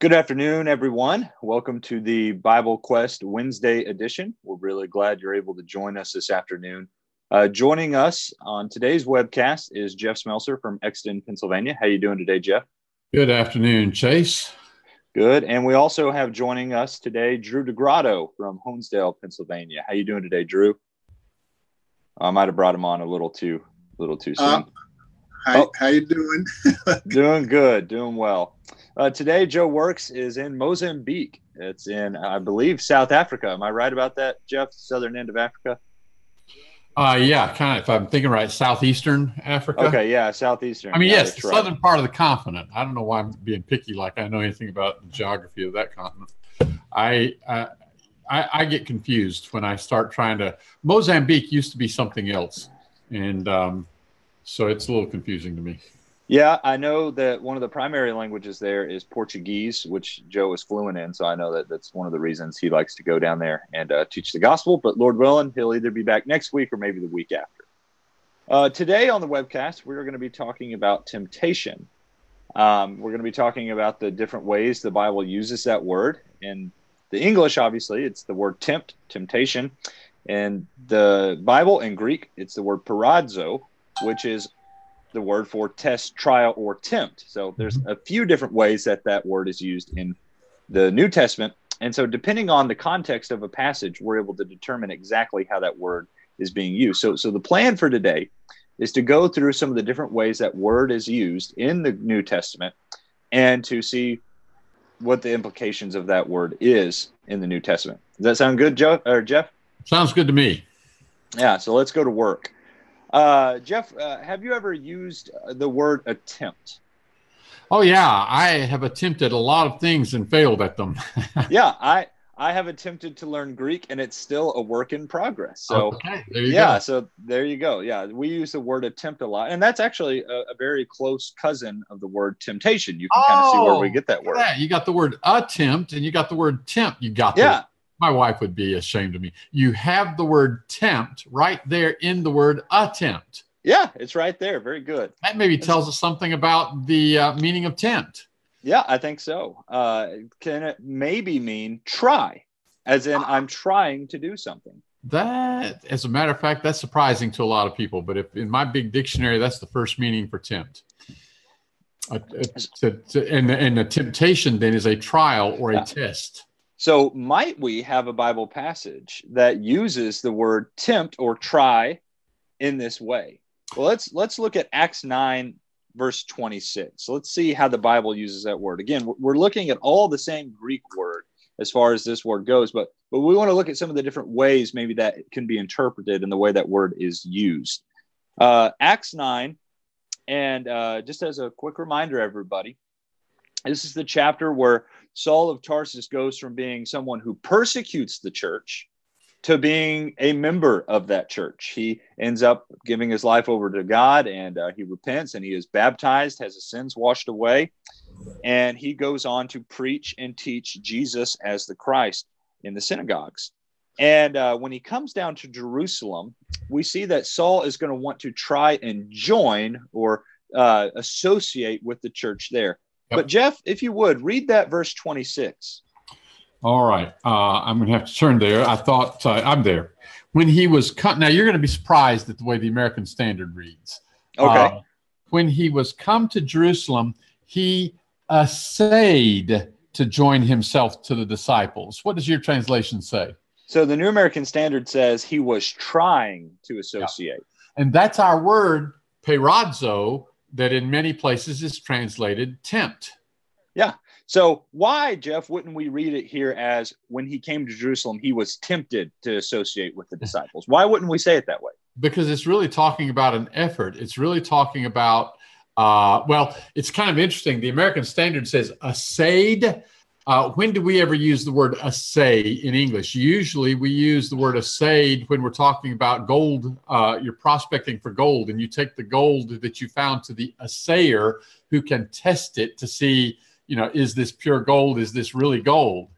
Good afternoon, everyone. Welcome to the BibleQuest Wednesday edition. We're really glad you're able to join us this afternoon. Joining us on today's webcast is Jeff Smelser from Exton, Pennsylvania. How you doing today, Jeff? Good afternoon, Chase. Good. And we also have joining us today Drew DeGrotto from Honesdale, Pennsylvania. How you doing today, Drew? I might have brought him on a little too soon. How you doing? Doing good, doing well. Today, Joe Works is in Mozambique. It's in, I believe, South Africa. Am I right about that, Jeff? Southern end of Africa? Yeah, kind of. If I'm thinking right, southeastern Africa. Okay, yeah, southeastern. I mean, yeah, yes, the southern part of the continent. I don't know why I'm being picky, like I know anything about the geography of that continent. I get confused when I start trying to. Mozambique used to be something else, and so it's a little confusing to me. Yeah, I know that one of the primary languages there is Portuguese, which Joe is fluent in. So I know that that's one of the reasons he likes to go down there and teach the gospel. But Lord willing, he'll either be back next week or maybe the week after. Today on the webcast, we're going to be talking about temptation. We're going to be talking about the different ways the Bible uses that word. In the English, obviously, it's the word tempt, temptation. And the Bible in Greek, it's the word paradzo, which is the word for test, trial, or tempt. So there's a few different ways that word is used in the New Testament. And so depending on the context of a passage, we're able to determine exactly how that word is being used. So the plan for today is to go through some of the different ways that word is used in the New Testament and to see what the implications of that word is in the New Testament. Does that sound good, Joe or Jeff? Sounds good to me. Yeah, so let's go to work. Jeff, have you ever used the word attempt? Oh, yeah. I have attempted a lot of things and failed at them. Yeah, I have attempted to learn Greek, and it's still a work in progress. So, okay, there you go. So there you go. Yeah, we use the word attempt a lot, and that's actually a very close cousin of the word temptation. You can kind of see where we get that word. Yeah, you got the word attempt, and you got the word tempt. You got My wife would be ashamed of me. You have the word tempt right there in the word attempt. Yeah, it's right there. Very good. That maybe tells us something about the meaning of tempt. Yeah, I think so. Can it maybe mean try, as in I'm trying to do something? That, as a matter of fact, that's surprising to a lot of people. But if in my big dictionary, that's the first meaning for tempt. And the temptation then is a trial or a test. So might we have a Bible passage that uses the word tempt or try in this way? Well, let's look at Acts 9, verse 26. So let's see how the Bible uses that word. Again, we're looking at all the same Greek word as far as this word goes, but we want to look at some of the different ways maybe that can be interpreted in the way that word is used. Acts 9, and just as a quick reminder, everybody, this is the chapter where Saul of Tarsus goes from being someone who persecutes the church to being a member of that church. He ends up giving his life over to God, and he repents, and he is baptized, has his sins washed away, and he goes on to preach and teach Jesus as the Christ in the synagogues. And when he comes down to Jerusalem, we see that Saul is going to want to try and join or associate with the church there. Yep. But Jeff, if you would, read that verse 26. All right. I'm going to have to turn there. I thought I'm there. When he was now you're going to be surprised at the way the American Standard reads. Okay. When he was come to Jerusalem, he essayed to join himself to the disciples. What does your translation say? So the New American Standard says he was trying to associate. Yeah. And that's our word, peirazo, that in many places is translated tempt. Yeah. So why, Jeff, wouldn't we read it here as when he came to Jerusalem, he was tempted to associate with the disciples? Why wouldn't we say it that way? Because it's really talking about an effort. It's really talking about, it's kind of interesting. The American Standard says essayed. When do we ever use the word assay in English? Usually we use the word assayed when we're talking about gold. You're prospecting for gold, and you take the gold that you found to the assayer who can test it to see, is this pure gold? Is this really gold?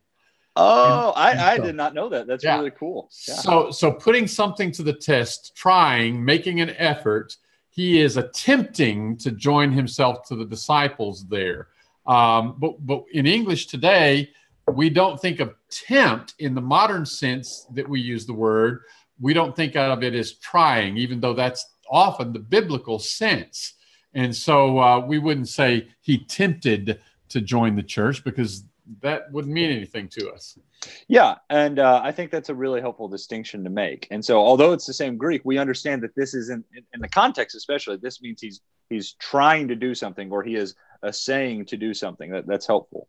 Oh, I did not know that. That's really cool. Yeah. So putting something to the test, trying, making an effort, he is attempting to join himself to the disciples there. But in English today, we don't think of tempt in the modern sense that we use the word. We don't think of it as trying, even though that's often the biblical sense. And so we wouldn't say he tempted to join the church, because that wouldn't mean anything to us. Yeah, and I think that's a really helpful distinction to make. And so, although it's the same Greek, we understand that this is in the context, especially. This means he's trying to do something, or he is saying to do something. That's helpful.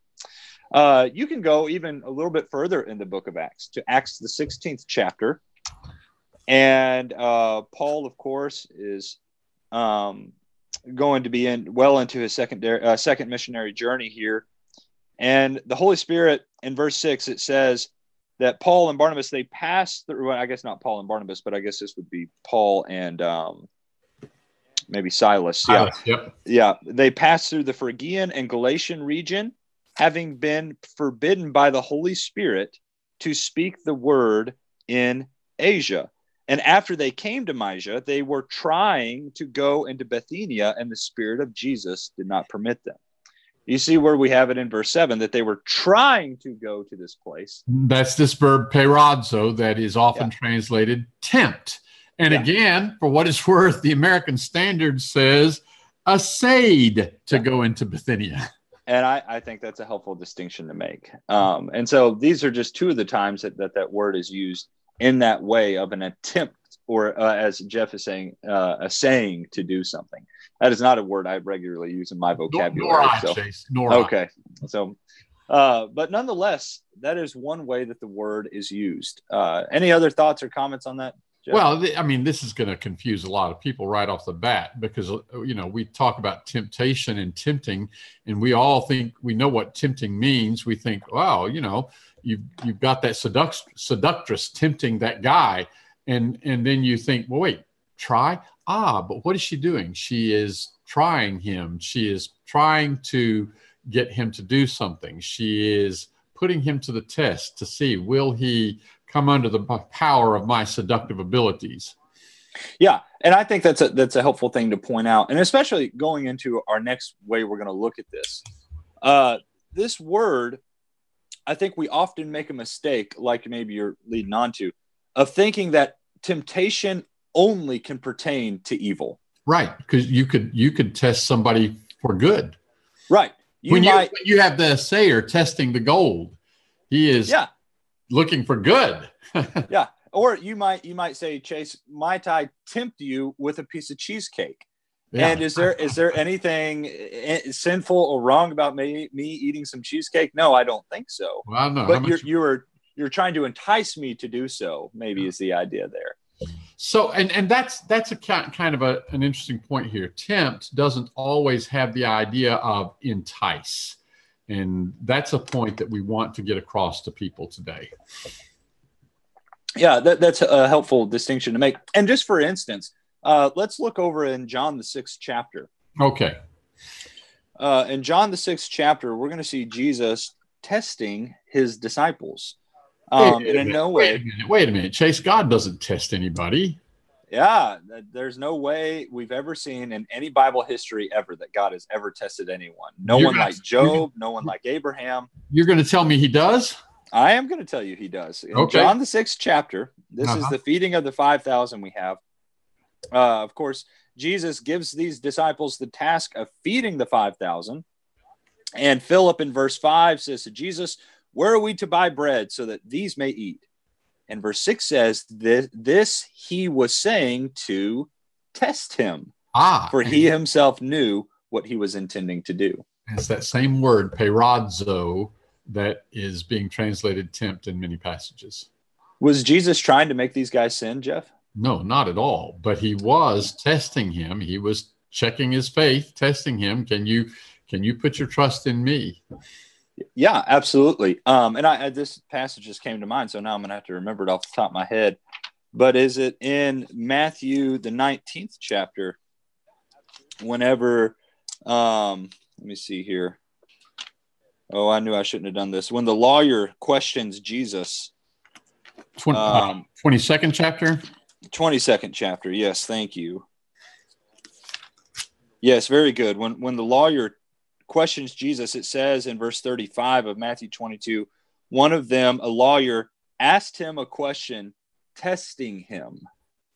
You can go even a little bit further in the book of Acts, to Acts the 16th chapter, and Paul, of course, is going to be into his second missionary journey here. And the Holy Spirit, in verse 6, it says that Paul and Barnabas, they passed through, well, I guess not Paul and Barnabas, but I guess this would be Paul and maybe Silas. Yeah. Yep. Yeah. They passed through the Phrygian and Galatian region, having been forbidden by the Holy Spirit to speak the word in Asia. And after they came to Mysia, they were trying to go into Bithynia, and the Spirit of Jesus did not permit them. You see where we have it in verse 7, that they were trying to go to this place. That's this verb peirazo that is often translated tempt. And again, for what it's worth, the American Standard says essayed to go into Bithynia. And I think that's a helpful distinction to make. And so these are just two of the times that word is used in that way, of an attempt, or as Jeff is saying, a saying to do something. That is not a word I regularly use in my vocabulary. Chase. Okay. So, but nonetheless, that is one way that the word is used. Any other thoughts or comments on that, Jeff? Well, I mean, this is going to confuse a lot of people right off the bat, because, we talk about temptation and tempting, and we all think we know what tempting means. We think, wow, you've got that seductress tempting that guy. And then you think, well, wait, try? But what is she doing? She is trying him. She is trying to get him to do something. She is putting him to the test to see, will he come under the power of my seductive abilities? Yeah, and I think that's a helpful thing to point out, and especially going into our next way we're going to look at this. This word, I think we often make a mistake, like maybe you're leading on to, of thinking that temptation only can pertain to evil. Right, because you could test somebody for good. Right. You have the assayer testing the gold, he is looking for good. Yeah. Or you might say, Chase, might I tempt you with a piece of cheesecake? Yeah. And is there anything sinful or wrong about me eating some cheesecake? No, I don't think so. Well, no. But you're trying to entice me to do so, maybe, is the idea there. So, and that's a kind of an interesting point here. Tempt doesn't always have the idea of entice. And that's a point that we want to get across to people today. Yeah, that's a helpful distinction to make. And just for instance, let's look over in John the 6th chapter. Okay. In John the 6th chapter, we're going to see Jesus testing his disciples. Wait a minute, Chase. God doesn't test anybody. Yeah, there's no way we've ever seen in any Bible history ever that God has ever tested anyone. No one like Job, no one like Abraham. You're going to tell me he does? I am going to tell you he does. In John the 6th chapter, this is the feeding of the 5,000 we have. Of course, Jesus gives these disciples the task of feeding the 5,000. And Philip in verse 5 says to Jesus, "Where are we to buy bread so that these may eat?" And verse 6 says, this he was saying to test him, for he himself knew what he was intending to do. It's that same word, peirazo, that is being translated tempt in many passages. Was Jesus trying to make these guys sin, Jeff? No, not at all. But he was testing him. He was checking his faith, testing him. Can you put your trust in me? Yeah, absolutely. And this passage just came to mind, so now I'm going to have to remember it off the top of my head. But is it in Matthew, the 19th chapter, whenever, let me see here. Oh, I knew I shouldn't have done this. When the lawyer questions Jesus. 22nd chapter? 22nd chapter, yes, thank you. Yes, very good. When the lawyer questions Jesus. It says in verse 35 of Matthew 22, one of them, a lawyer, asked him a question, testing him.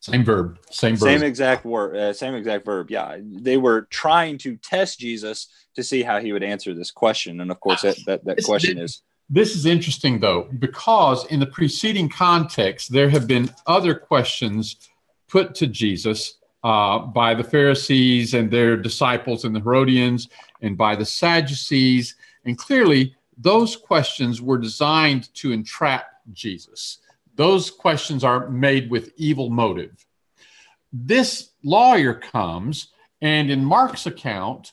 Same verb. Same exact word. Same exact verb. Yeah, they were trying to test Jesus to see how he would answer this question. And of course, that question is. This is interesting, though, because in the preceding context, there have been other questions put to Jesus by the Pharisees and their disciples and the Herodians and by the Sadducees. And clearly, those questions were designed to entrap Jesus. Those questions are made with evil motive. This lawyer comes, and in Mark's account,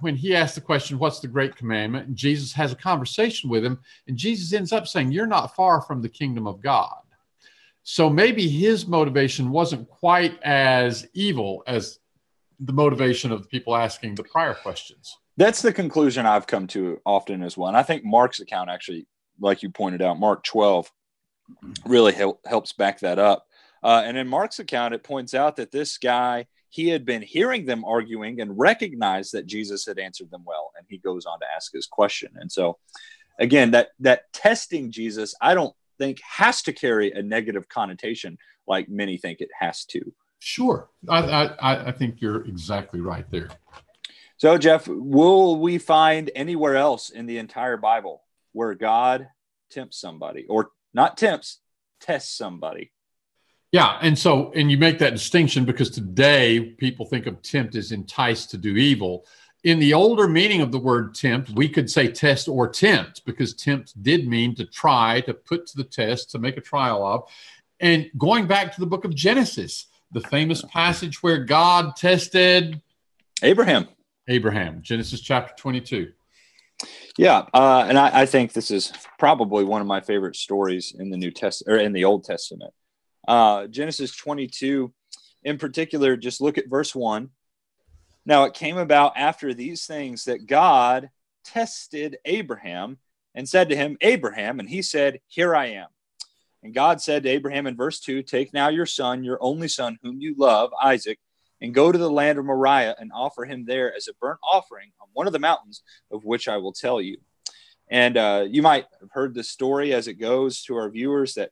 when he asks the question, what's the great commandment? And Jesus has a conversation with him, and Jesus ends up saying, you're not far from the kingdom of God. So maybe his motivation wasn't quite as evil as the motivation of the people asking the prior questions. That's the conclusion I've come to often as well. And I think Mark's account actually, like you pointed out, Mark 12 really helps back that up. And in Mark's account, it points out that this guy, he had been hearing them arguing and recognized that Jesus had answered them well. And he goes on to ask his question. And so, again, that testing Jesus, I don't think has to carry a negative connotation like many think it has to. Sure. I think you're exactly right there. So, Jeff, will we find anywhere else in the entire Bible where God tempts somebody, or not tempts, tests somebody? Yeah, and you make that distinction because today people think of tempt as entice to do evil. In the older meaning of the word tempt, we could say test or tempt, because tempt did mean to try, to put to the test, to make a trial of. And going back to the book of Genesis, the famous passage where God tested Abraham, Genesis chapter 22. Yeah, and I think this is probably one of my favorite stories in the New Testament, or in the Old Testament. Genesis 22, in particular, just look at verse 1. Now it came about after these things that God tested Abraham and said to him, Abraham, and he said, here I am. And God said to Abraham in verse 2, take now your son, your only son, whom you love, Isaac, and go to the land of Moriah and offer him there as a burnt offering on one of the mountains of which I will tell you. And you might have heard this story as it goes to our viewers that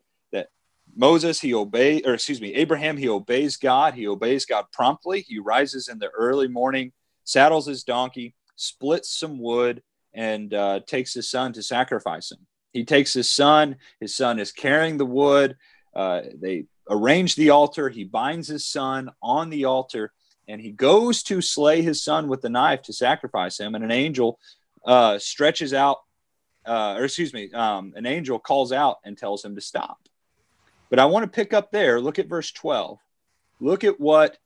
Abraham, he obeys God. He obeys God promptly. He rises in the early morning, saddles his donkey, splits some wood, and takes his son to sacrifice him. He takes his son. His son is carrying the wood. They arrange the altar. He binds his son on the altar, and he goes to slay his son with the knife to sacrifice him. And an angel stretches out, an angel calls out and tells him to stop. But I want to pick up there. Look at verse 12. Look at what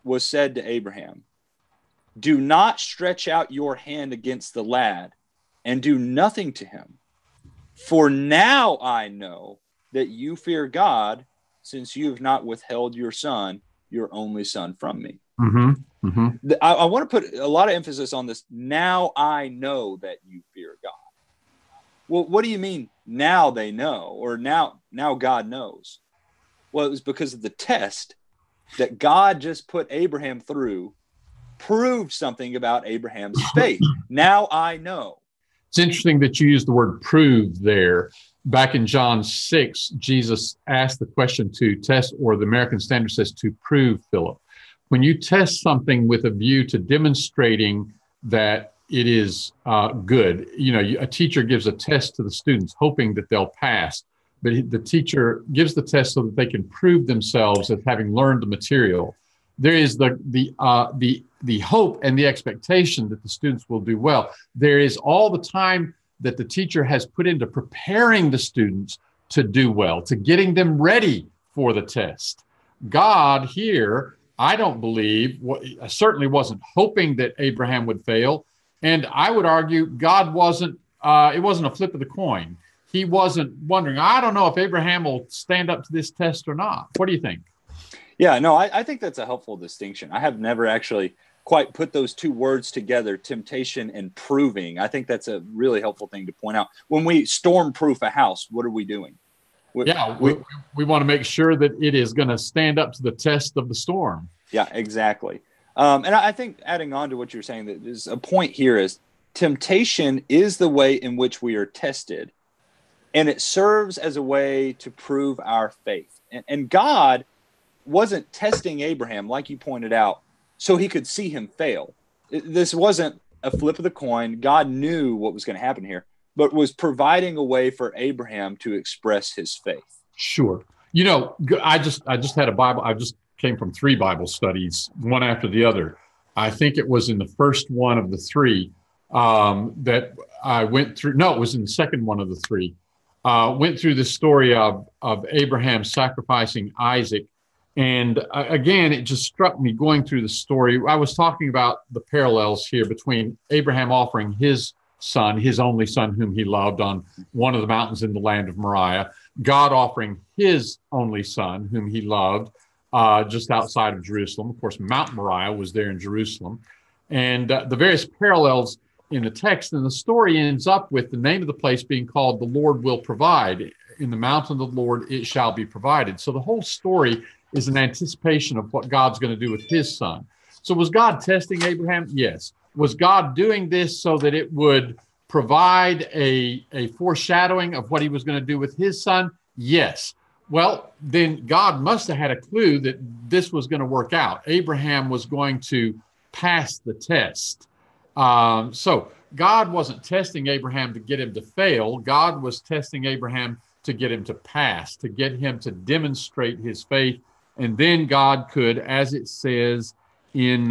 was said to Abraham. Do not stretch out your hand against the lad and do nothing to him. For now I know that you fear God, since you have not withheld your son, your only son, from me. Mm-hmm. Mm-hmm. I want to put a lot of emphasis on this. Now I know that you fear God. Well, what do you mean now they know, or now God knows? Well, it was because of the test that God just put Abraham through, proved something about Abraham's faith. Now I know. It's interesting that you use the word prove there. Back in John 6, Jesus asked the question to test, or the American Standard says to prove Philip. When you test something with a view to demonstrating that it is good, a teacher gives a test to the students hoping that they'll pass, but the teacher gives the test so that they can prove themselves as having learned the material. There is the hope and the expectation that the students will do well. There is all the time that the teacher has put into preparing the students to do well, to getting them ready for the test. God here, I don't believe, certainly wasn't hoping that Abraham would fail. And I would argue God wasn't, it wasn't a flip of the coin. He wasn't wondering, I don't know if Abraham will stand up to this test or not. What do you think? Yeah, no, I think that's a helpful distinction. I have never actually quite put those two words together, temptation and proving. I think that's a really helpful thing to point out. When we storm-proof a house, what are we doing? We want to make sure that it is going to stand up to the test of the storm. Yeah, exactly. And I think adding on to what you're saying, that is a point here is temptation is the way in which we are tested, and it serves as a way to prove our faith. And God wasn't testing Abraham, like you pointed out, so he could see him fail. This wasn't a flip of the coin. God knew what was going to happen here, but was providing a way for Abraham to express his faith. Sure. You know, I just had a Bible. I just came from 3 Bible studies, one after the other. I think it was in the first one of the 3 that I went through. No, it was in the second one of the 3. Went through the story of Abraham sacrificing Isaac. And again, it just struck me going through the story. I was talking about the parallels here between Abraham offering his son, his only son whom he loved, on one of the mountains in the land of Moriah, God offering his only son whom he loved just outside of Jerusalem. Of course, Mount Moriah was there in Jerusalem. And the various parallels in the text, and the story ends up with the name of the place being called "The Lord Will Provide." In the mountain of the Lord it shall be provided. So the whole story is an anticipation of what God's going to do with his son. So was God testing Abraham? Yes. Was God doing this so that it would provide a foreshadowing of what he was going to do with his son? Yes. Well, then God must have had a clue that this was going to work out. Abraham was going to pass the test. So God wasn't testing Abraham to get him to fail. God was testing Abraham to get him to pass, to get him to demonstrate his faith. And then God could, as it says in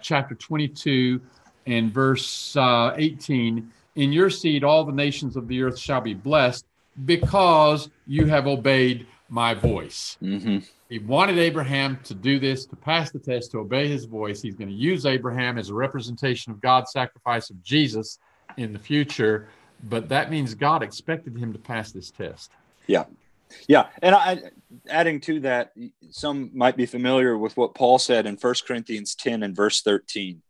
chapter 22 and verse 18, in your seed all the nations of the earth shall be blessed because you have obeyed my voice. Mm-hmm. He wanted Abraham to do this, to pass the test, to obey his voice. He's going to use Abraham as a representation of God's sacrifice of Jesus in the future. But that means God expected him to pass this test. Yeah. Yeah. And adding to that, some might be familiar with what Paul said in 1 Corinthians 10 and verse 13.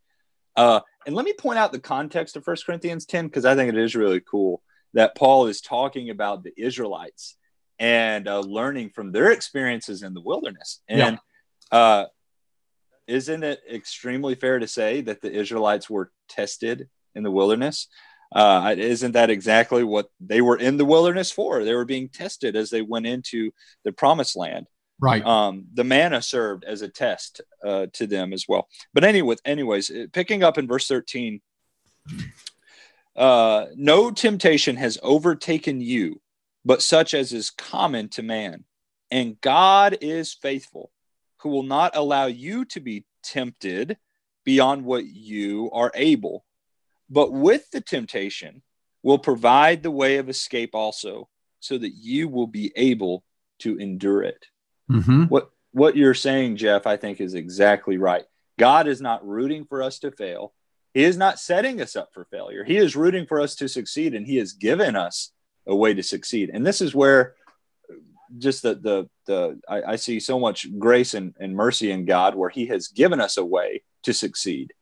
And let me point out the context of 1 Corinthians 10, because I think it is really cool that Paul is talking about the Israelites and learning from their experiences in the wilderness. And isn't it extremely fair to say that the Israelites were tested in the wilderness? Isn't that exactly what they were in the wilderness for? They were being tested as they went into the promised land. Right. The manna served as a test to them as well. But anyways, picking up in verse 13, no temptation has overtaken you, but such as is common to man. And God is faithful, who will not allow you to be tempted beyond what you are able, but with the temptation will provide the way of escape also, so that you will be able to endure it. Mm-hmm. What you're saying, Jeff, I think is exactly right. God is not rooting for us to fail. He is not setting us up for failure. He is rooting for us to succeed, and he has given us a way to succeed. And this is where just I see so much grace and mercy in God, where he has given us a way to succeed.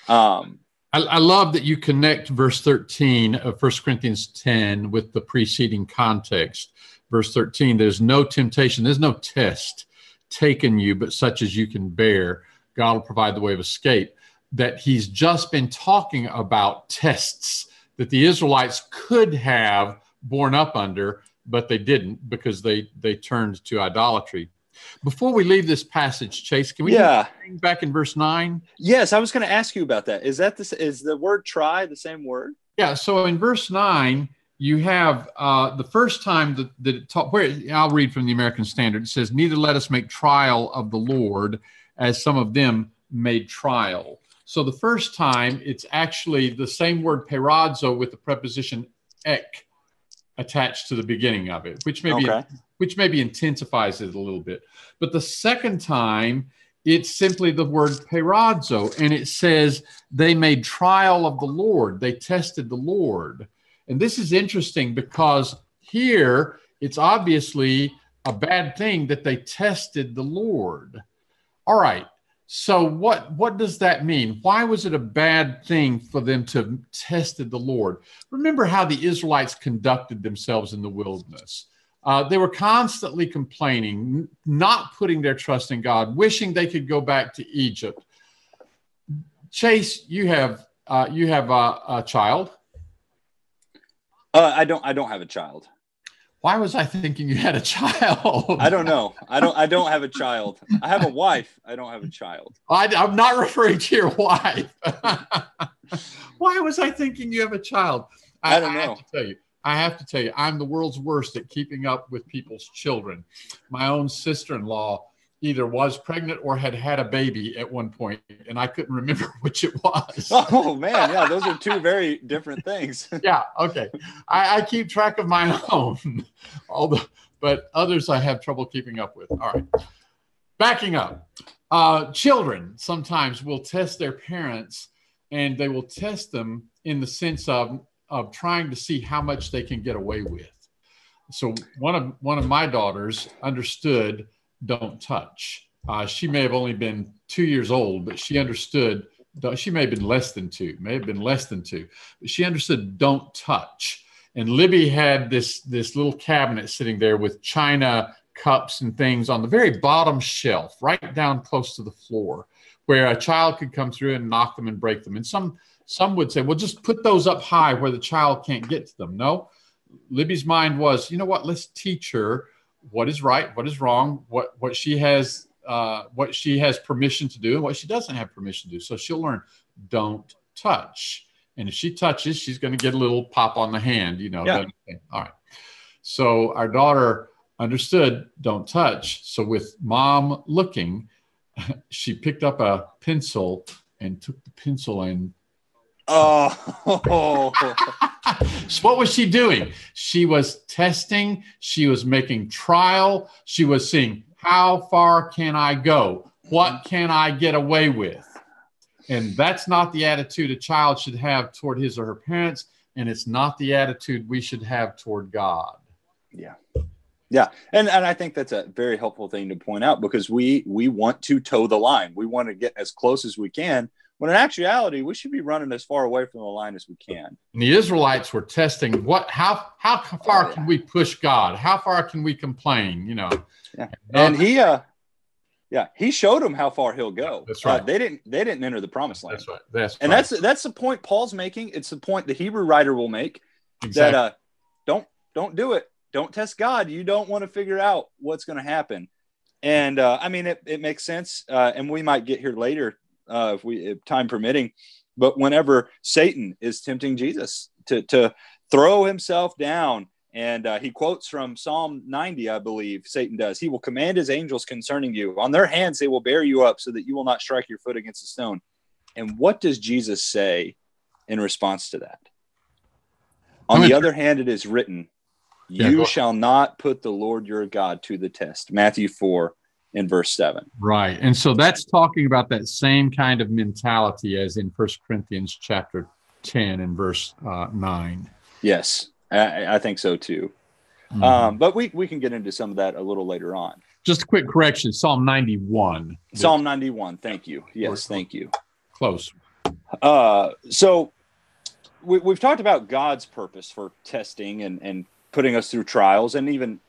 I love that you connect verse 13 of 1 Corinthians 10 with the preceding context. Verse 13, there's no temptation, there's no test taken you, but such as you can bear. God will provide the way of escape. That he's just been talking about tests that the Israelites could have borne up under, but they didn't, because they turned to idolatry. Before we leave this passage, Chase, can we back in verse 9? Yes, I was going to ask you about that. Is the word try the same word? Yeah, so in verse 9, you have the first time that it taught, where I'll read from the American Standard. It says, neither let us make trial of the Lord, as some of them made trial. So the first time, it's actually the same word perazzo with the preposition ek attached to the beginning of it, which maybe intensifies it a little bit. But the second time, it's simply the word perazzo, and it says they made trial of the Lord. They tested the Lord. And this is interesting because here it's obviously a bad thing that they tested the Lord. All right. So what does that mean? Why was it a bad thing for them to tested the Lord? Remember how the Israelites conducted themselves in the wilderness. They were constantly complaining, not putting their trust in God, wishing they could go back to Egypt. Chase, you have a child. I don't have a child. Why was I thinking you had a child? I don't know. I don't have a child. I have a wife. I don't have a child. I'm not referring to your wife. Why was I thinking you have a child? I don't know. I have to tell you, I'm the world's worst at keeping up with people's children. My own sister-in-law either was pregnant or had a baby at one point, and I couldn't remember which it was. Oh, man. Yeah, those are two very different things. Yeah, okay. I keep track of my own, but others I have trouble keeping up with. All right. Backing up. Children sometimes will test their parents, and they will test them in the sense of trying to see how much they can get away with. So one of my daughters understood don't touch. She may have only been 2 years old, but she understood. She may have been less than two, but she understood don't touch. And Libby had this little cabinet sitting there with china cups and things on the very bottom shelf, right down close to the floor, where a child could come through and knock them and break them. And some would say, well, just put those up high where the child can't get to them. No, Libby's mind was, you know what, let's teach her what is right, what is wrong, what she has permission to do and what she doesn't have permission to do. So she'll learn don't touch. And if she touches, she's going to get a little pop on the hand, Yeah. All right. So our daughter understood don't touch. So with mom looking, she picked up a pencil and took the pencil and Oh. So what was she doing? She was testing. She was making trial. She was seeing how far can I go? What can I get away with? And that's not the attitude a child should have toward his or her parents. And it's not the attitude we should have toward God. Yeah. Yeah. And I think that's a very helpful thing to point out, because we want to toe the line. We want to get as close as we can, when in actuality, we should be running as far away from the line as we can. And the Israelites were testing how far can we push God? How far can we complain? Yeah. And he showed them how far he'll go. That's right. They didn't enter the promised land. That's right. And that's the point Paul's making. It's the point the Hebrew writer will make. Exactly. That don't do it. Don't test God. You don't want to figure out what's going to happen. And it makes sense. And we might get here later, if time permitting. But whenever Satan is tempting Jesus to throw himself down, and he quotes from Psalm 90, I believe Satan does. He will command his angels concerning you. On their hands they will bear you up so that you will not strike your foot against a stone. And what does Jesus say in response to that? On the other hand, it is written, you shall not put the Lord your God to the test. Matthew 4 and verse 7. Right. And so that's talking about that same kind of mentality as in 1 Corinthians chapter 10 and verse 9. Yes, I think so too. Mm-hmm. But we can get into some of that a little later on. Just a quick correction, Psalm 91. Psalm 91, thank you. Yes, thank you. Close. So we've talked about God's purpose for testing and putting us through trials, and even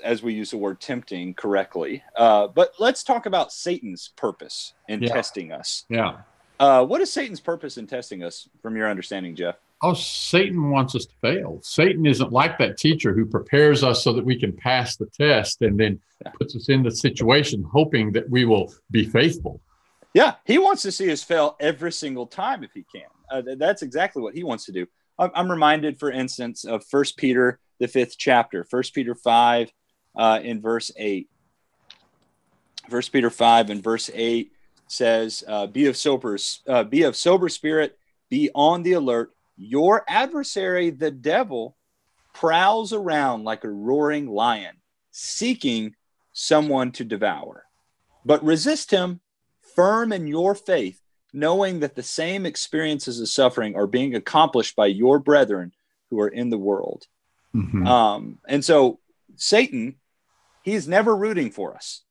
as we use the word tempting correctly. But let's talk about Satan's purpose in testing us. Yeah. What is Satan's purpose in testing us, from your understanding, Jeff? Oh, Satan wants us to fail. Satan isn't like that teacher who prepares us so that we can pass the test and then puts us in the situation hoping that we will be faithful. Yeah, he wants to see us fail every single time if he can. That's exactly what he wants to do. I'm reminded, for instance, of 1 Peter, the 5th chapter, 1 Peter 5 in verse 8. 1 Peter 5 in verse 8 says, be of sober spirit, be on the alert. Your adversary, the devil, prowls around like a roaring lion, seeking someone to devour. But resist him, firm in your faith, knowing that the same experiences of suffering are being accomplished by your brethren who are in the world. Mm-hmm. And so Satan, he is never rooting for us.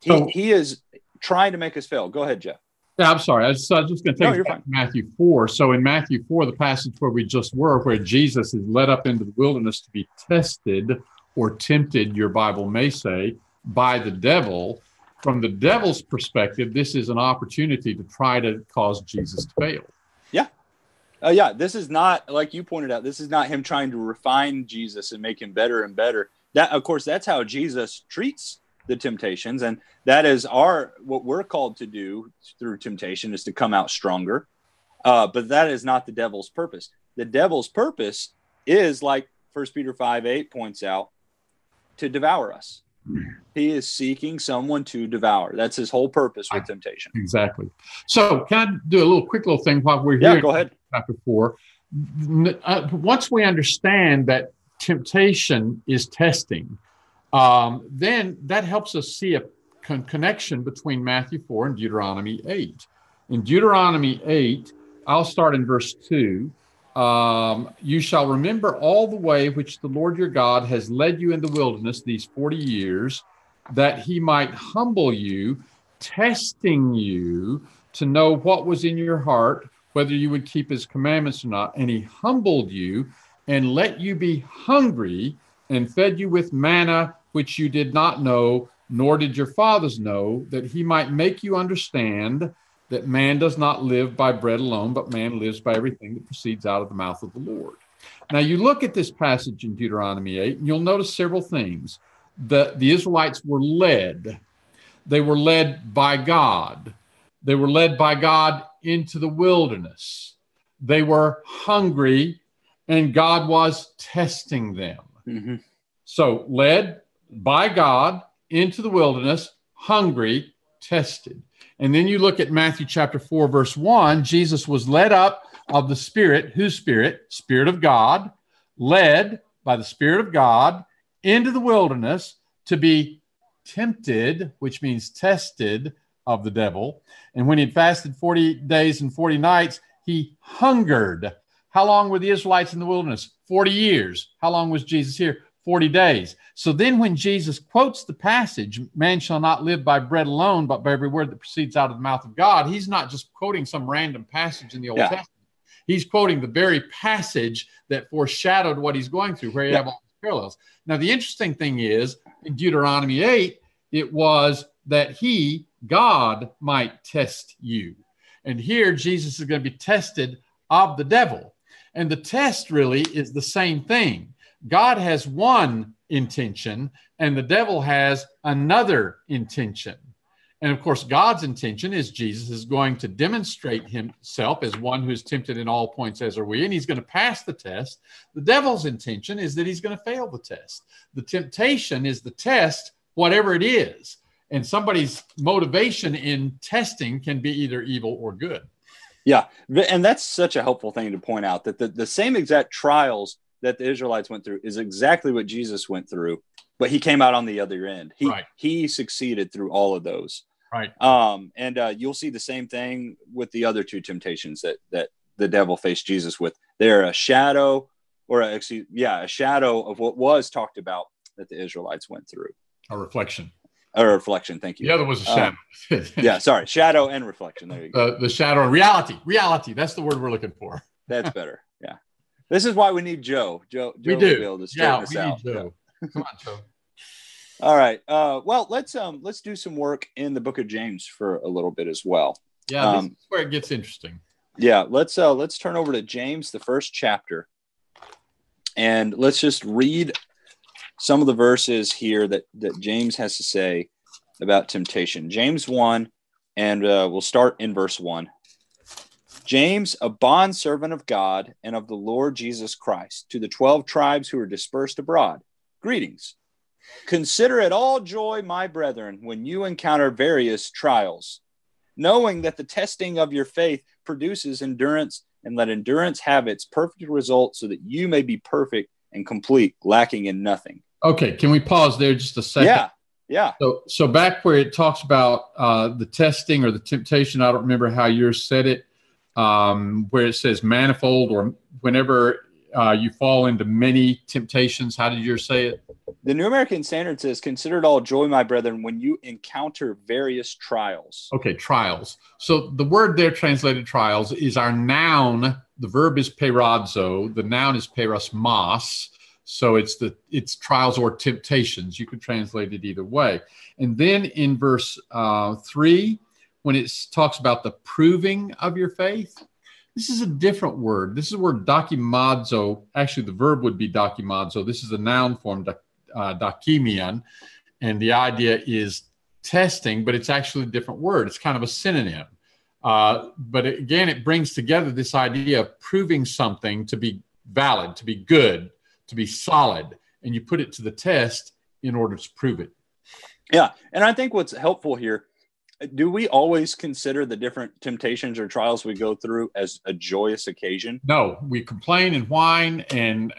He is trying to make us fail. Go ahead, Jeff. Yeah, I'm sorry. I was just going to take it back to Matthew 4. So in Matthew 4, the passage where we just were, where Jesus is led up into the wilderness to be tested or tempted, your Bible may say, by the devil. from the devil's perspective, this is an opportunity to try to cause Jesus to fail. Yeah. Yeah, this is not, like you pointed out, this is not him trying to refine Jesus and make him better and better. That, of course, that's how Jesus treats the temptations, and that is what we're called to do through temptation, is to come out stronger. But that is not the devil's purpose. The devil's purpose is, like 1 Peter 5:8 points out, to devour us. He is seeking someone to devour. That's his whole purpose with temptation. Exactly. So can I do a quick little thing while we're here? Yeah, go ahead. Chapter 4. Once we understand that temptation is testing, then that helps us see a connection between Matthew 4 and Deuteronomy 8. In Deuteronomy 8, I'll start in verse 2. You shall remember all the way which the Lord your God has led you in the wilderness these 40 years, that he might humble you, testing you to know what was in your heart, whether you would keep his commandments or not. And he humbled you and let you be hungry and fed you with manna, which you did not know, nor did your fathers know, that he might make you understand that man does not live by bread alone, but man lives by everything that proceeds out of the mouth of the Lord. Now, you look at this passage in Deuteronomy 8, and you'll notice several things. The Israelites were led. They were led by God. They were led by God into the wilderness. They were hungry, and God was testing them. Mm-hmm. So, led by God into the wilderness, hungry, tested. And then you look at Matthew chapter 4, verse 1, Jesus was led up of the Spirit. Whose Spirit? Spirit of God, led by the Spirit of God into the wilderness to be tempted, which means tested, of the devil. And when he had fasted 40 days and 40 nights, he hungered. How long were the Israelites in the wilderness? 40 years. How long was Jesus here? 40 days. So then when Jesus quotes the passage, man shall not live by bread alone, but by every word that proceeds out of the mouth of God, he's not just quoting some random passage in the Old Testament. He's quoting the very passage that foreshadowed what he's going through, where you have all these parallels. Now, the interesting thing is, in Deuteronomy 8, it was that God, might test you. And here, Jesus is going to be tested of the devil. And the test really is the same thing. God has one intention, and the devil has another intention. And of course, God's intention is Jesus is going to demonstrate himself as one who is tempted in all points as are we, and he's going to pass the test. The devil's intention is that he's going to fail the test. The temptation is the test, whatever it is. And somebody's motivation in testing can be either evil or good. Yeah, and that's such a helpful thing to point out, that the same exact trials that the Israelites went through is exactly what Jesus went through, but he came out on the other end. He succeeded through all of those. Right. And you'll see the same thing with the other two temptations that the devil faced Jesus with. They're a shadow, a shadow of what was talked about that the Israelites went through. A reflection. Thank you. The other was a shadow. Shadow and reflection. There you go. The shadow and reality. That's the word we're looking for. That's better. Yeah. This is why we need Joe. Joe we will do. Be able to straighten us out. Need Joe. Come on, Joe. All right. Well, let's do some work in the book of James for a little bit as well. Yeah, this is where it gets interesting. Yeah, let's turn over to James, the first chapter, and let's just read some of the verses here that James has to say about temptation. James 1, and we'll start in verse 1. James, a bondservant of God and of the Lord Jesus Christ, to the 12 tribes who are dispersed abroad, greetings. Consider it all joy, my brethren, when you encounter various trials, knowing that the testing of your faith produces endurance, and let endurance have its perfect result, so that you may be perfect and complete, lacking in nothing. Okay, can we pause there just a second? Yeah. So back where it talks about the testing or the temptation, I don't remember how yours said it, where it says manifold, or whenever you fall into many temptations. How did yours say it? The New American Standard says, consider it all joy, my brethren, when you encounter various trials. Okay, trials. So the word there translated trials is our noun. The verb is peirazo. The noun is peirasmos. So it's trials or temptations. You could translate it either way. And then in verse 3, when it talks about the proving of your faith, this is a different word. This is the word dokimazo. Actually, the verb would be dokimazo. This is a noun form, dokimian. And the idea is testing, but it's actually a different word. It's kind of a synonym. But again, it brings together this idea of proving something to be valid, to be good, to be solid, and you put it to the test in order to prove it. Yeah, and I think what's helpful here, do we always consider the different temptations or trials we go through as a joyous occasion? No, we complain and whine, and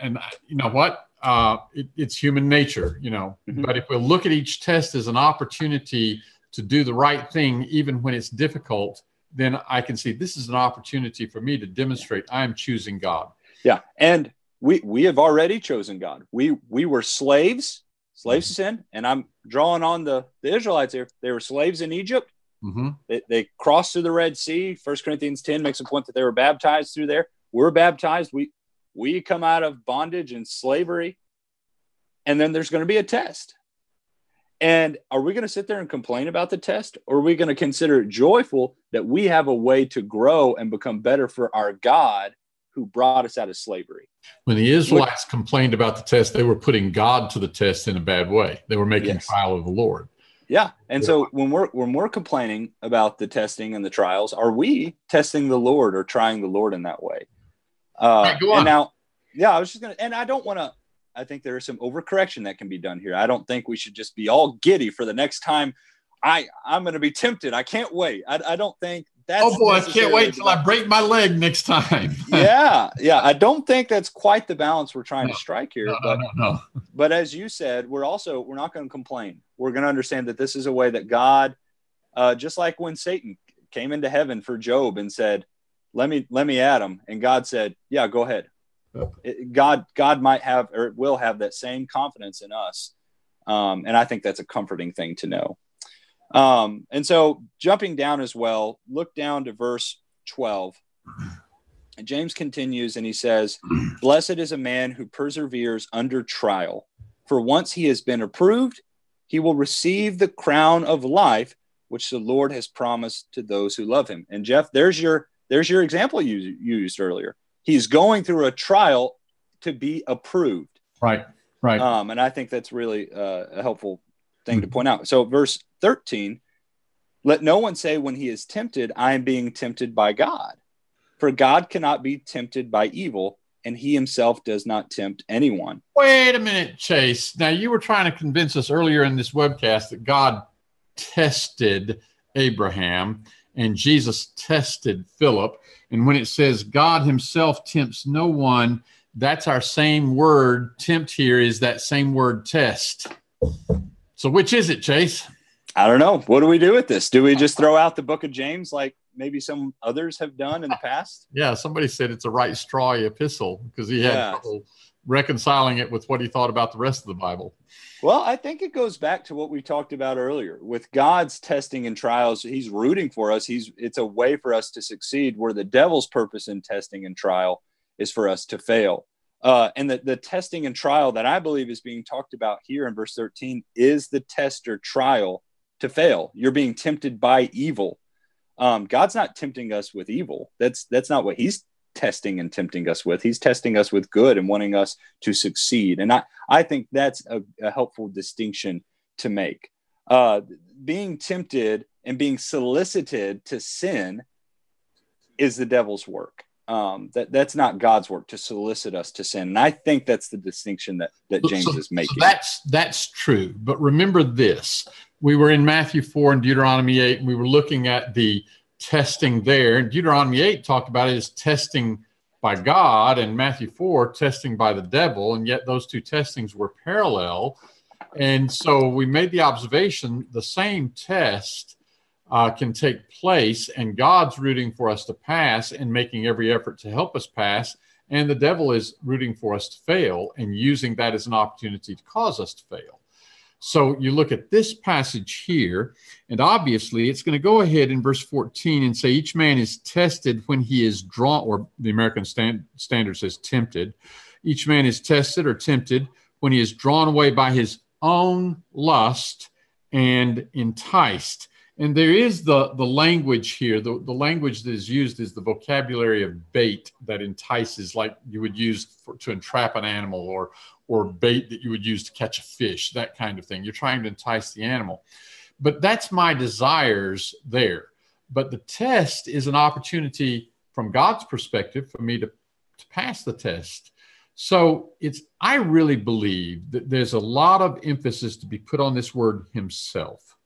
you know what? It's human nature, you know. Mm-hmm. But if we look at each test as an opportunity to do the right thing, even when it's difficult, then I can see this is an opportunity for me to demonstrate I am choosing God. Yeah, and we have already chosen God. We were slaves to sin, and I'm drawing on the Israelites here. They were slaves in Egypt. Mm-hmm. They crossed through the Red Sea. 1 Corinthians 10 makes a point that they were baptized through there. We're baptized. We come out of bondage and slavery, and then there's going to be a test. And are we going to sit there and complain about the test, or are we going to consider it joyful that we have a way to grow and become better for our God who brought us out of slavery? When the Israelites complained about the test, they were putting God to the test in a bad way. They were making trial of the Lord. Yeah. And so when we're complaining about the testing and the trials, are we testing the Lord or trying the Lord in that way? Right, go on. And now, I was just going to, and I don't want to, I think there is some overcorrection that can be done here. I don't think we should just be all giddy for the next time I'm going to be tempted. I can't wait. I don't think that's. Oh boy, I can't wait till I break my leg next time. Yeah. I don't think that's quite the balance we're trying to strike here. No. But as you said, we're not going to complain. We're going to understand that this is a way that God, just like when Satan came into heaven for Job and said, let me at him. And God said, yeah, go ahead. God might have, or will have, that same confidence in us. And I think that's a comforting thing to know. And so jumping down as well, look down to verse 12. And James continues and he says, "Blessed is a man who perseveres under trial, for once he has been approved, he will receive the crown of life, which the Lord has promised to those who love him." And Jeff, there's your example you used earlier. He's going through a trial to be approved. Right. And I think that's really a helpful thing to point out. So verse 13, "Let no one say when he is tempted, I am being tempted by God. For God cannot be tempted by evil, and he himself does not tempt anyone." Wait a minute, Chase. Now, you were trying to convince us earlier in this webcast that God tested Abraham and Jesus tested Philip. And when it says God himself tempts no one, that's our same word. Tempt here is that same word test. So which is it, Chase? I don't know. What do we do with this? Do we just throw out the book of James like maybe some others have done in the past? Yeah, somebody said it's a right strawy epistle because he had trouble reconciling it with what he thought about the rest of the Bible. Well, I think it goes back to what we talked about earlier. With God's testing and trials, he's rooting for us. It's a way for us to succeed, where the devil's purpose in testing and trial is for us to fail. And the testing and trial that I believe is being talked about here in verse 13 is the test or trial to fail. You're being tempted by evil. God's not tempting us with evil. That's not what he's testing and tempting us with. He's testing us with good and wanting us to succeed. And I think that's a helpful distinction to make. Being tempted and being solicited to sin is the devil's work. That's not God's work to solicit us to sin. And I think that's the distinction that James is making. So that's true. But remember this. We were in Matthew 4 and Deuteronomy 8, and we were looking at the testing there. And Deuteronomy 8 talked about it as testing by God, and Matthew 4, testing by the devil. And yet those two testings were parallel. And so we made the observation the same test can take place, and God's rooting for us to pass and making every effort to help us pass. And the devil is rooting for us to fail and using that as an opportunity to cause us to fail. So you look at this passage here, and obviously it's going to go ahead in verse 14 and say each man is tested when he is drawn, or the American Standard says tempted, Each man is tested or tempted when he is drawn away by his own lust and enticed. And there is the language here. The language that is used is the vocabulary of bait that entices, like you would use to entrap an animal, or bait that you would use to catch a fish, that kind of thing. You're trying to entice the animal. But that's my desires there. But the test is an opportunity from God's perspective for me to pass the test. So I really believe that there's a lot of emphasis to be put on this word himself.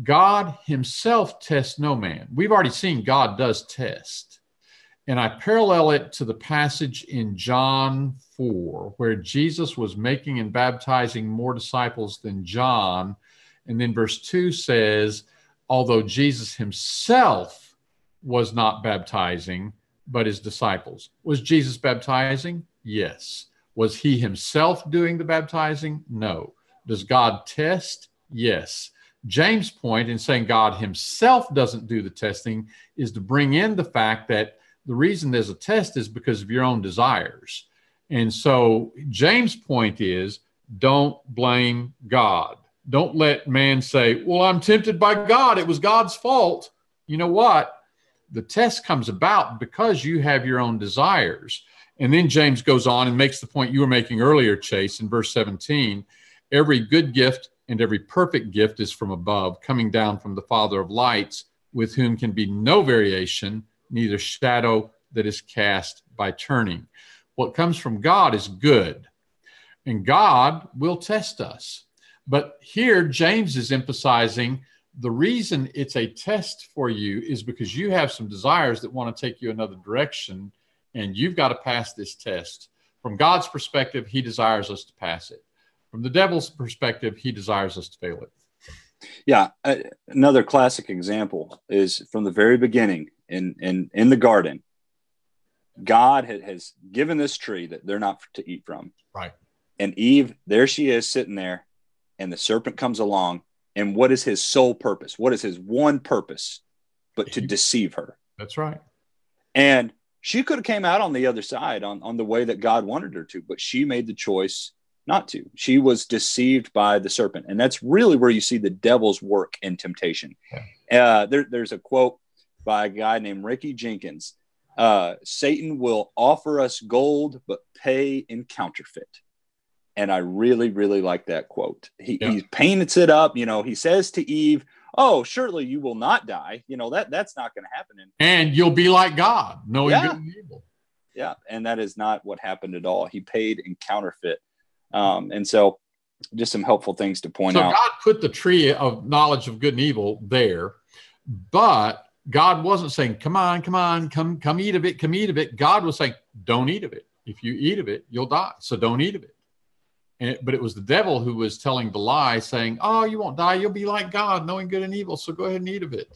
God himself tests no man. We've already seen God does test. And I parallel it to the passage in John 4, where Jesus was making and baptizing more disciples than John. And then verse 2 says, although Jesus himself was not baptizing, but his disciples. Was Jesus baptizing? Yes. Was he himself doing the baptizing? No. Does God test? Yes. James' point in saying God himself doesn't do the testing is to bring in the fact that the reason there's a test is because of your own desires. And so James' point is, don't blame God. Don't let man say, well, I'm tempted by God. It was God's fault. You know what? The test comes about because you have your own desires. And then James goes on and makes the point you were making earlier, Chase, in verse 17. Every good gift and every perfect gift is from above, coming down from the Father of lights, with whom can be no variation, neither shadow that is cast by turning. What comes from God is good, and God will test us. But here, James is emphasizing the reason it's a test for you is because you have some desires that want to take you another direction, and you've got to pass this test. From God's perspective, he desires us to pass it. From the devil's perspective, he desires us to fail it. Yeah. Another classic example is from the very beginning in the garden. God has given this tree that they're not to eat from. Right. And Eve, there she is sitting there, and the serpent comes along. And what is his sole purpose? What is his one purpose but to deceive her? That's right. And she could have came out on the other side on the way that God wanted her to, but she made the choice not to. She was deceived by the serpent. And that's really where you see the devil's work in temptation. Yeah. There's a quote by a guy named Ricky Jenkins. Satan will offer us gold, but pay in counterfeit. And I really, really like that quote. He paints it up. He says to Eve, oh, surely you will not die. That's not going to happen. And you'll be like God, knowing good and evil. Yeah. And that is not what happened at all. He paid in counterfeit. And so just some helpful things to point out. So God put the tree of knowledge of good and evil there, but God wasn't saying, come eat of it, come eat of it. God was saying, don't eat of it. If you eat of it, you'll die. So don't eat of it. But it was the devil who was telling the lie, saying, oh, you won't die. You'll be like God, knowing good and evil. So go ahead and eat of it.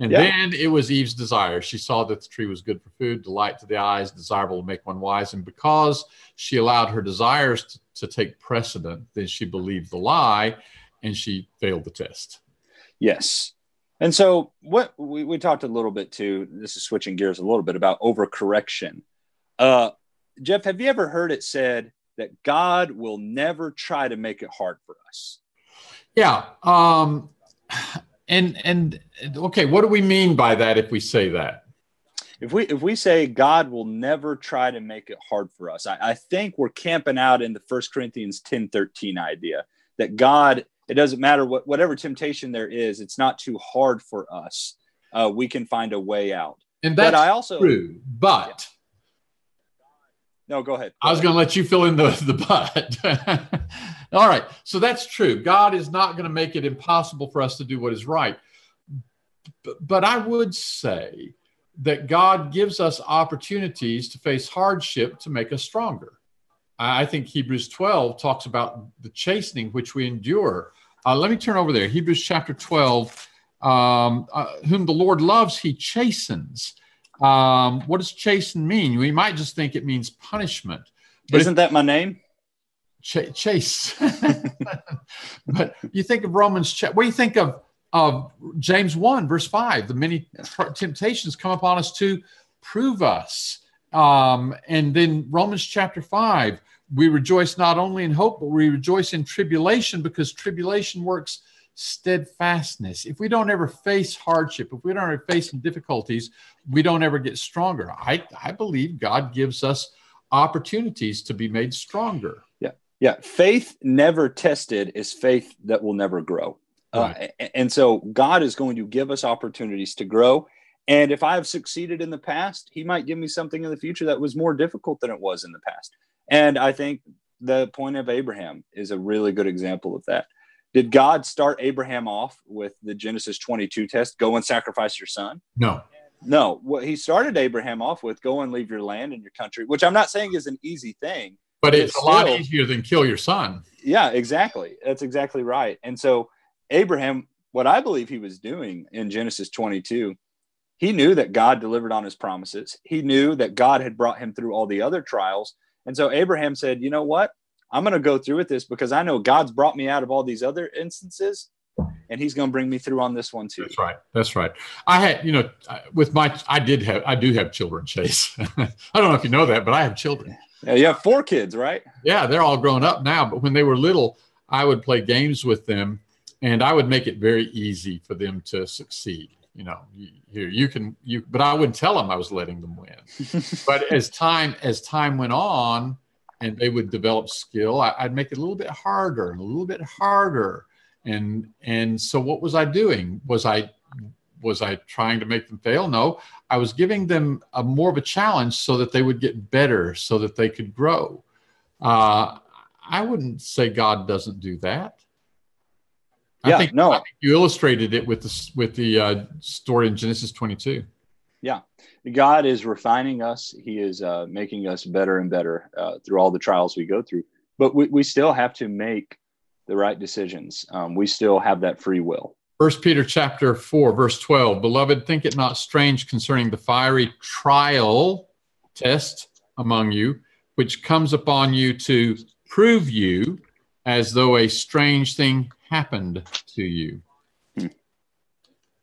And then it was Eve's desire. She saw that the tree was good for food, delight to the eyes, desirable to make one wise. And because she allowed her desires to take precedent, then she believed the lie and she failed the test. Yes. And so what we talked a little bit too, this is switching gears a little bit, about overcorrection. Jeff, have you ever heard it said that God will never try to make it hard for us? Yeah. And okay, what do we mean by that if we say that? If we say God will never try to make it hard for us, I think we're camping out in the 1 Corinthians 10:13 idea that God, it doesn't matter whatever temptation there is, it's not too hard for us. We can find a way out. And that's true, but... No, go ahead. I was going to let you fill in the but. All right. So that's true. God is not going to make it impossible for us to do what is right. But I would say that God gives us opportunities to face hardship to make us stronger. I think Hebrews 12 talks about the chastening which we endure. Let me turn over there. Hebrews chapter 12, whom the Lord loves, he chastens. What does chasten mean? We might just think it means punishment. But isn't that my name? Chase. But you think of Romans, what do you think of James 1, verse 5? The many temptations come upon us to prove us. And then Romans chapter 5, we rejoice not only in hope, but we rejoice in tribulation, because tribulation works steadfastness. If we don't ever face hardship, if we don't ever face difficulties, we don't ever get stronger. I believe God gives us opportunities to be made stronger. Yeah. Faith never tested is faith that will never grow. Right. And so God is going to give us opportunities to grow. And if I have succeeded in the past, he might give me something in the future that was more difficult than it was in the past. And I think the point of Abraham is a really good example of that. Did God start Abraham off with the Genesis 22 test, go and sacrifice your son? No. No. What he started Abraham off with, go and leave your land and your country, which I'm not saying is an easy thing. But it's a lot easier than kill your son. Yeah, exactly. That's exactly right. And so Abraham, what I believe he was doing in Genesis 22, he knew that God delivered on his promises. He knew that God had brought him through all the other trials. And so Abraham said, you know what? I'm going to go through with this because I know God's brought me out of all these other instances, and he's going to bring me through on this one too. That's right. That's right. I had, I do have children, Chase. I don't know if you know that, but I have children. Yeah, you have 4 kids, right? Yeah, they're all grown up now. But when they were little, I would play games with them, and I would make it very easy for them to succeed. But I wouldn't tell them I was letting them win. But as time went on, and they would develop skill, I'd make it a little bit harder and a little bit harder. And so what was I doing? Was I trying to make them fail? No, I was giving them more of a challenge so that they would get better, so that they could grow. I wouldn't say God doesn't do that. I think you illustrated it with the story in Genesis 22. Yeah, God is refining us. He is making us better and better through all the trials we go through. But we still have to make the right decisions. We still have that free will. 1 Peter chapter 4, verse 12, beloved, think it not strange concerning the fiery trial test among you, which comes upon you to prove you as though a strange thing happened to you.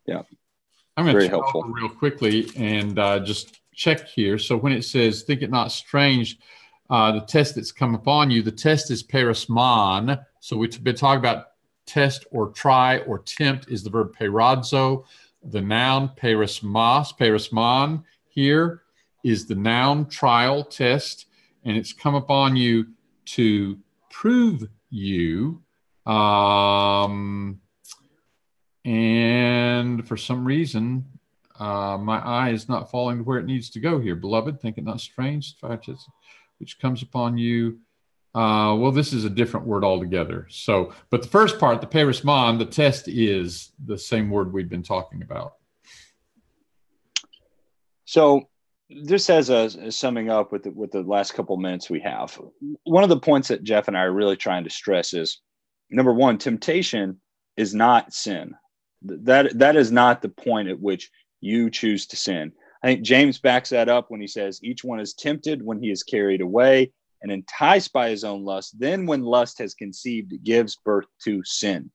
Yeah. I'm going to helpful real quickly and just check here. So when it says, think it not strange, the test that's come upon you, the test is perisman. So we've been talking about test or try or tempt is the verb perazzo. The noun perisman here is the noun trial test, and it's come upon you to prove you. And for some reason, my eye is not falling to where it needs to go here. Beloved, think it not strange, which comes upon you. Well, this is a different word altogether. So, but the first part, the perisman, the test is the same word we've been talking about. So, just as a summing up with the last couple minutes we have, one of the points that Jeff and I are really trying to stress is, number one, temptation is not sin. That is not the point at which you choose to sin. I think James backs that up when he says, each one is tempted when he is carried away and enticed by his own lust. Then when lust has conceived, it gives birth to sin.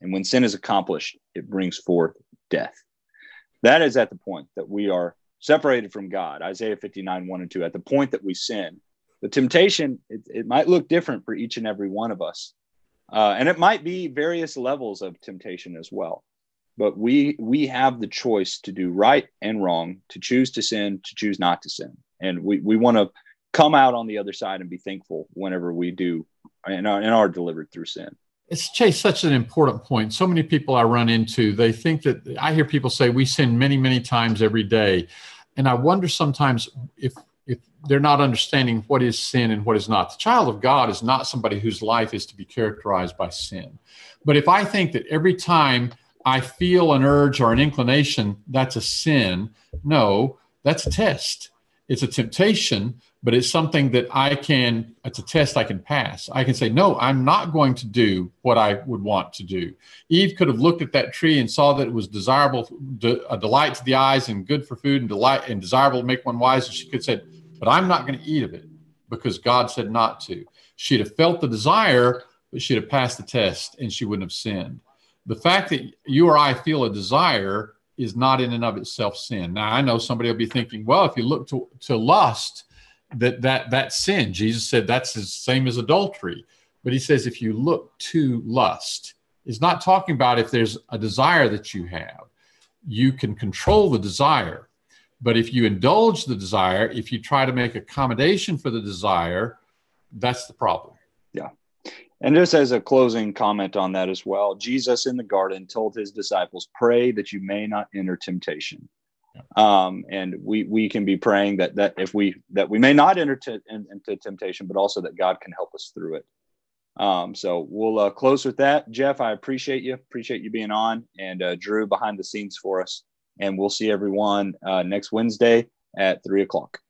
And when sin is accomplished, it brings forth death. That is at the point that we are separated from God. Isaiah 59, 1 and 2, at the point that we sin. The temptation, it might look different for each and every one of us. And it might be various levels of temptation as well. But we have the choice to do right and wrong, to choose to sin, to choose not to sin. And we want to come out on the other side and be thankful whenever we do and are delivered through sin. It's, Chase, such an important point. So many people I run into, they think that, I hear people say we sin many, many times every day. And I wonder sometimes if they're not understanding what is sin and what is not. The child of God is not somebody whose life is to be characterized by sin. But if I think that every time I feel an urge or an inclination, that's a sin, no, that's a test. It's a temptation, but it's something that it's a test I can pass. I can say, no, I'm not going to do what I would want to do. Eve could have looked at that tree and saw that it was desirable, a delight to the eyes and good for food and delight and desirable to make one wise. And she could have said, but I'm not going to eat of it because God said not to. She'd have felt the desire, but she'd have passed the test and she wouldn't have sinned. The fact that you or I feel a desire is not in and of itself sin. Now, I know somebody will be thinking, well, if you look to lust, that's sin. Jesus said that's the same as adultery. But he says if you look to lust, it's not talking about if there's a desire that you have. You can control the desire. But if you indulge the desire, if you try to make accommodation for the desire, that's the problem. Yeah. And just as a closing comment on that as well, Jesus in the garden told his disciples, pray that you may not enter temptation. And we can be praying that we may not enter into temptation, but also that God can help us through it. So we'll close with that. Jeff, I appreciate you being on, and Drew behind the scenes for us. And we'll see everyone next Wednesday at 3:00.